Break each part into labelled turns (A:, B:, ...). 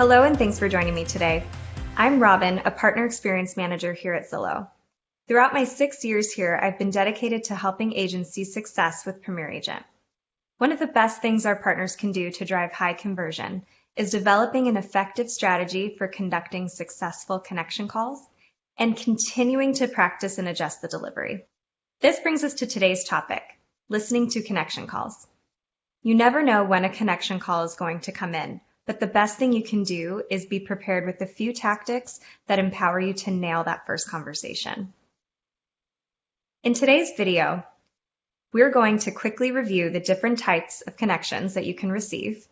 A: Hello and thanks for joining me today. I'm Robin, a Partner Experience Manager here at Zillow. Throughout my 6 years here, I've been dedicated to helping agents see success with Premier Agent. One of the best things our partners can do to drive high conversion is developing an effective strategy for conducting successful connection calls and continuing to practice and adjust the delivery. This brings us to today's topic, listening to connection calls. You never know when a connection call is going to come in, but the best thing you can do is be prepared with a few tactics that empower you to nail that first conversation. In today's video, we're going to quickly review the different types of connections that you can receive,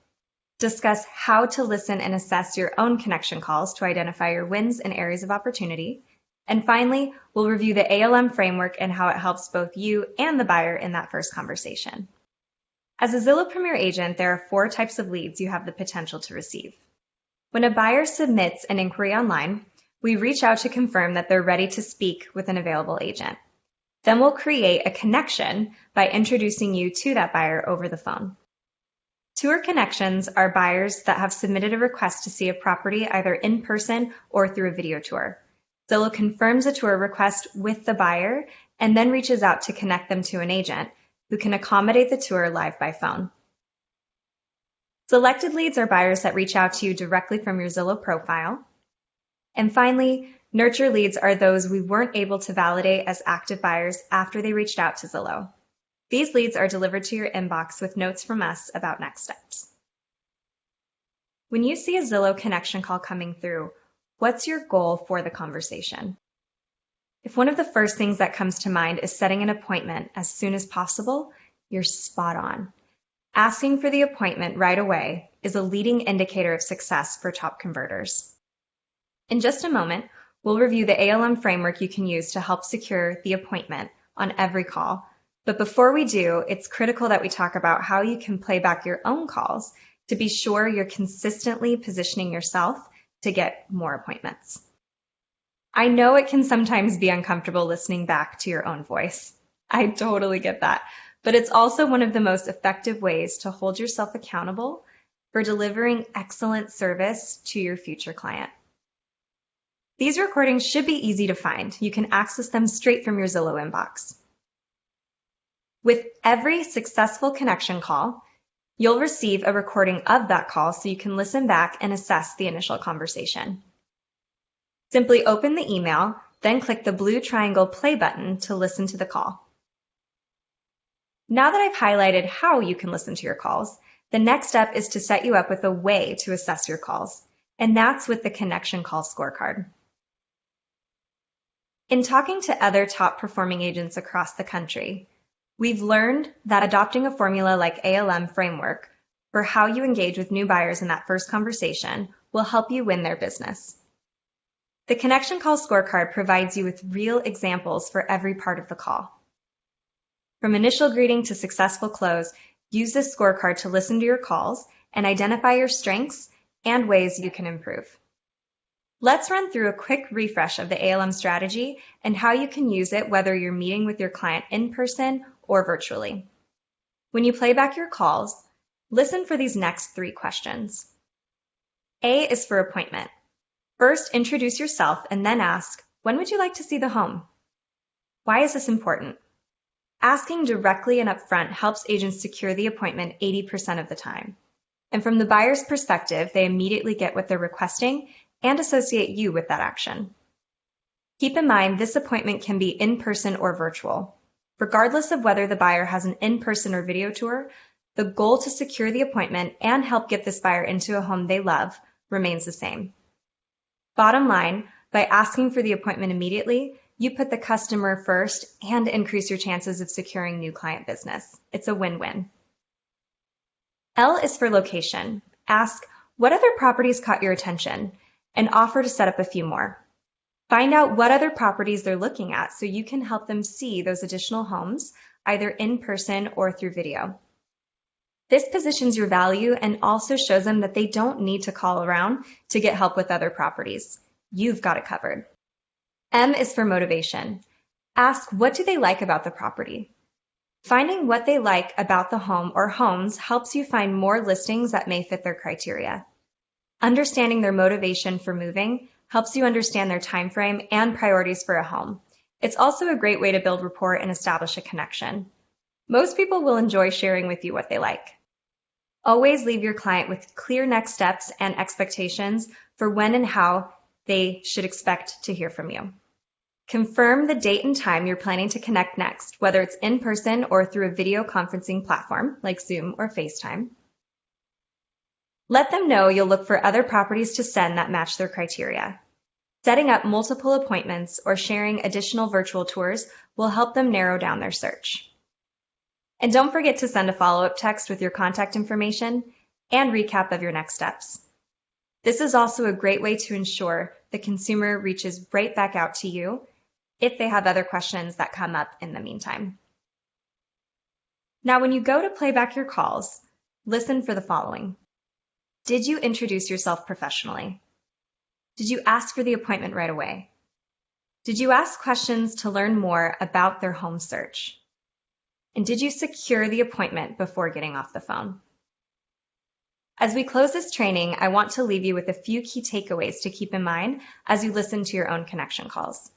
A: discuss how to listen and assess your own connection calls to identify your wins and areas of opportunity, and finally, we'll review the ALM framework and how it helps both you and the buyer in that first conversation. As a Zillow Premier Agent, there are 4 types of leads you have the potential to receive. When a buyer submits an inquiry online, we reach out to confirm that they're ready to speak with an available agent. Then we'll create a connection by introducing you to that buyer over the phone. Tour connections are buyers that have submitted a request to see a property either in person or through a video tour. Zillow confirms a tour request with the buyer and then reaches out to connect them to an agent who can accommodate the tour live by phone. Selected leads are buyers that reach out to you directly from your Zillow profile. And finally, nurture leads are those we weren't able to validate as active buyers after they reached out to Zillow. These leads are delivered to your inbox with notes from us about next steps. When you see a Zillow connection call coming through, what's your goal for the conversation? If one of the first things that comes to mind is setting an appointment as soon as possible, you're spot on. Asking for the appointment right away is a leading indicator of success for top converters. In just a moment, we'll review the ALM framework you can use to help secure the appointment on every call. But before we do, it's critical that we talk about how you can play back your own calls to be sure you're consistently positioning yourself to get more appointments. I know it can sometimes be uncomfortable listening back to your own voice. I totally get that. But it's also one of the most effective ways to hold yourself accountable for delivering excellent service to your future client. These recordings should be easy to find. You can access them straight from your Zillow inbox. With every successful connection call, you'll receive a recording of that call so you can listen back and assess the initial conversation. Simply open the email, then click the blue triangle play button to listen to the call. Now that I've highlighted how you can listen to your calls, the next step is to set you up with a way to assess your calls, and that's with the Connection Call Scorecard. In talking to other top performing agents across the country, we've learned that adopting a formula like ALM framework for how you engage with new buyers in that first conversation will help you win their business. The Connection Call Scorecard provides you with real examples for every part of the call. From initial greeting to successful close, use this scorecard to listen to your calls and identify your strengths and ways you can improve. Let's run through a quick refresh of the ALM strategy and how you can use it whether you're meeting with your client in person or virtually. When you play back your calls, listen for these next 3 questions. A is for appointment. First, introduce yourself and then ask, when would you like to see the home? Why is this important? Asking directly and upfront helps agents secure the appointment 80% of the time. And from the buyer's perspective, they immediately get what they're requesting and associate you with that action. Keep in mind, this appointment can be in person or virtual. Regardless of whether the buyer has an in-person or video tour, the goal to secure the appointment and help get this buyer into a home they love remains the same. Bottom line, by asking for the appointment immediately, you put the customer first and increase your chances of securing new client business. It's a win-win. L is for location. Ask, what other properties caught your attention? And offer to set up a few more. Find out what other properties they're looking at so you can help them see those additional homes, either in person or through video. This positions your value and also shows them that they don't need to call around to get help with other properties. You've got it covered. M is for motivation. Ask, what do they like about the property? Finding what they like about the home or homes helps you find more listings that may fit their criteria. Understanding their motivation for moving helps you understand their time frame and priorities for a home. It's also a great way to build rapport and establish a connection. Most people will enjoy sharing with you what they like. Always leave your client with clear next steps and expectations for when and how they should expect to hear from you. Confirm the date and time you're planning to connect next, whether it's in person or through a video conferencing platform like Zoom or FaceTime. Let them know you'll look for other properties to send that match their criteria. Setting up multiple appointments or sharing additional virtual tours will help them narrow down their search. And don't forget to send a follow-up text with your contact information and recap of your next steps. This is also a great way to ensure the consumer reaches right back out to you if they have other questions that come up in the meantime. Now, when you go to play back your calls, listen for the following. Did you introduce yourself professionally? Did you ask for the appointment right away? Did you ask questions to learn more about their home search? And did you secure the appointment before getting off the phone? As we close this training, I want to leave you with a few key takeaways to keep in mind as you listen to your own connection calls.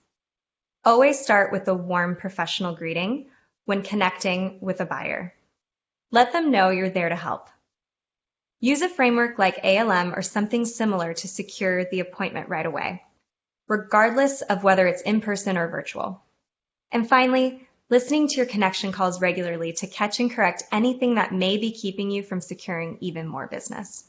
A: Always start with a warm professional greeting when connecting with a buyer. Let them know you're there to help. Use a framework like ALM or something similar to secure the appointment right away, regardless of whether it's in person or virtual. And finally, listening to your connection calls regularly to catch and correct anything that may be keeping you from securing even more business.